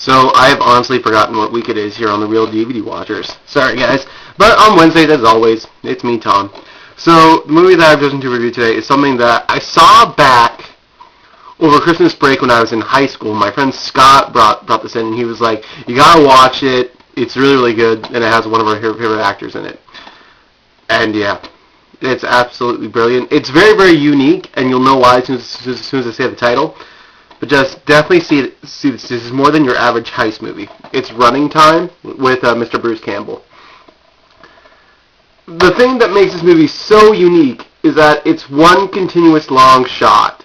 So I have honestly forgotten what week it is here on the Real DVD Watchers. Sorry, guys. But on Wednesdays, as always, it's me, Tom. So the movie that I've chosen to review today is something that I saw back over Christmas break when I was in high school. My friend Scott brought this in, and he was like, "You gotta watch it. It's really, really good, and it has one of our favorite actors in it." And yeah, it's absolutely brilliant. It's very, very unique, and you'll know why as soon as I say the title. But just definitely see this is more than your average heist movie. It's Running Time with Mr. Bruce Campbell. The thing that makes this movie so unique is that it's one continuous long shot.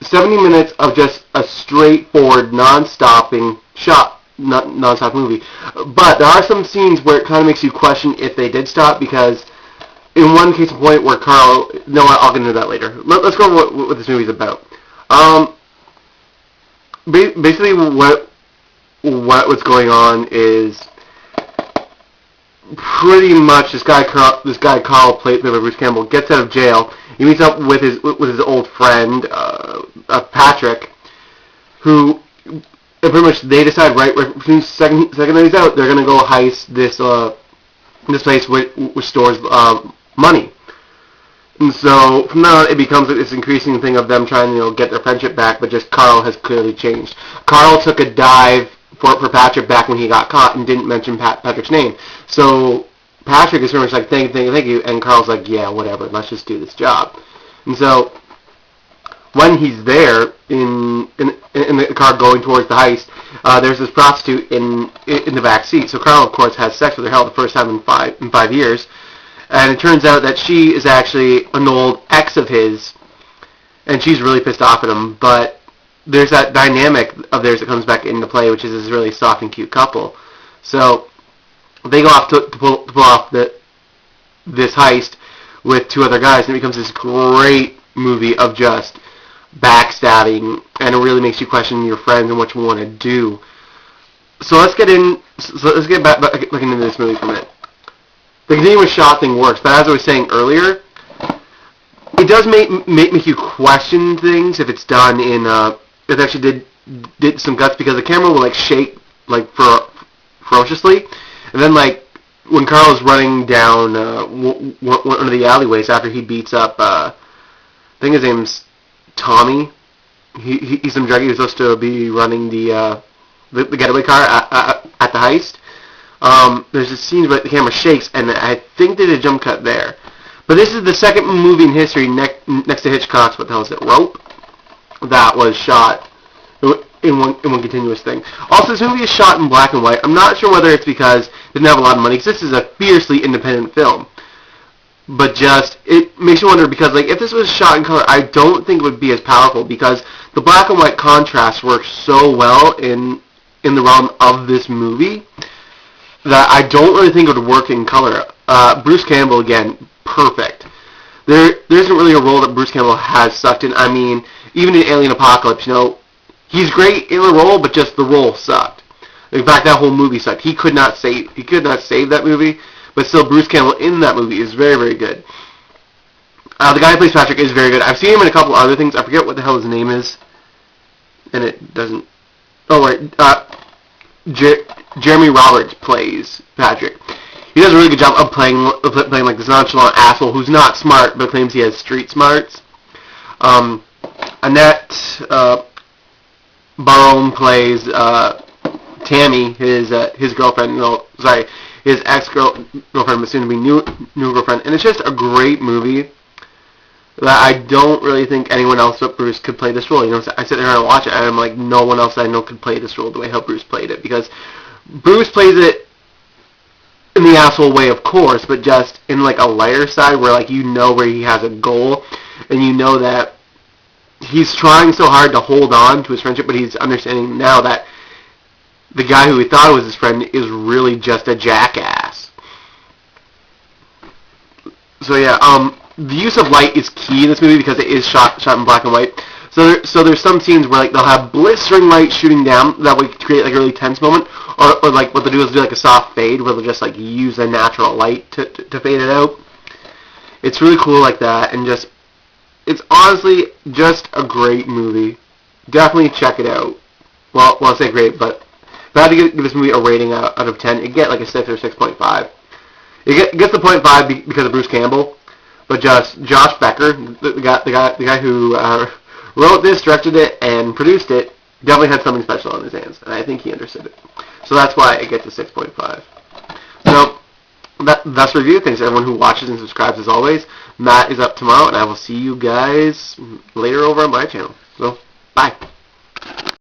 70 minutes of just a straightforward, non-stop movie. But there are some scenes where it kind of makes you question if they did stop, because in one case in point where Carl... No, I'll get into that later. Let's go over what this movie's about. Basically, what's going on is pretty much this guy Carl, played by Bruce Campbell, gets out of jail. He meets up with his old friend Patrick, who pretty much they decide right second that he's out, they're gonna go heist this place which stores money. And so from now on, it becomes this increasing thing of them trying to get their friendship back, but just Carl has clearly changed. Carl took a dive for Patrick back when he got caught and didn't mention Patrick's name. So Patrick is pretty much like, thank you, and Carl's like, yeah, whatever, let's just do this job. And so when he's there in the car going towards the heist, there's this prostitute in the back seat. So Carl, of course, has sex with her for the first time in 5 years. And it turns out that she is actually an old ex of his, and she's really pissed off at him. But there's that dynamic of theirs that comes back into play, which is this really soft and cute couple. So they go off to pull off this heist with 2 other guys, and it becomes this great movie of just backstabbing, and it really makes you question your friends and what you want to do. So let's get back into this movie for a minute. The continuous shot thing works, but as I was saying earlier, it does make you question things if it's done in if it actually did some guts, because the camera will shake ferociously, and then when Carl is running down one of the alleyways after he beats up I think his name's Tommy. He's some druggie who's supposed to be running the getaway car at the heist. There's a scene where the camera shakes, and I think they did a jump cut there. But this is the second movie in history next to Hitchcock's, what the hell is it, Rope? That was shot in one continuous thing. Also, this movie is shot in black and white. I'm not sure whether it's because they didn't have a lot of money, because this is a fiercely independent film. But just, it makes you wonder, because if this was shot in color, I don't think it would be as powerful, because the black and white contrast works so well in the realm of this movie that I don't really think it would work in color. Bruce Campbell, again, perfect. There isn't really a role that Bruce Campbell has sucked in. I mean, even in Alien Apocalypse, he's great in the role, but just the role sucked. In fact, that whole movie sucked. He could not save that movie, but still, Bruce Campbell in that movie is very, very good. The guy who plays Patrick is very good. I've seen him in a couple other things. I forget what the hell his name is, and it doesn't... Oh, wait. Jeremy Roberts plays Patrick. He does a really good job of playing this nonchalant asshole who's not smart but claims he has street smarts. Annette Barone plays Tammy, his girlfriend. His ex-girlfriend, but soon to be new girlfriend. And it's just a great movie that I don't really think anyone else but Bruce could play this role. I sit there and I watch it, and I'm like, no one else I know could play this role the way how Bruce played it, because Bruce plays it in the asshole way, of course, but just in a lighter side where where he has a goal, and that he's trying so hard to hold on to his friendship, but he's understanding now that the guy who he thought was his friend is really just a jackass. So yeah, the use of light is key in this movie because it is shot in black and white. So there's some scenes where they'll have blistering light shooting down that would create a really tense moment, or what they'll do is do a soft fade where they'll just use the natural light to fade it out. It's really cool like that, and it's honestly just a great movie. Definitely check it out. well, I say great, but if I had to give this movie a rating out of 10, it'd get like a 6 or 6.5. It gets the 0.5 because of Bruce Campbell, but just Josh Becker, the guy who wrote this, directed it, and produced it, definitely had something special on his hands, and I think he understood it. So that's why it gets a 6.5. So that's the review. Thanks to everyone who watches and subscribes as always. Matt is up tomorrow, and I will see you guys later over on my channel. So, bye.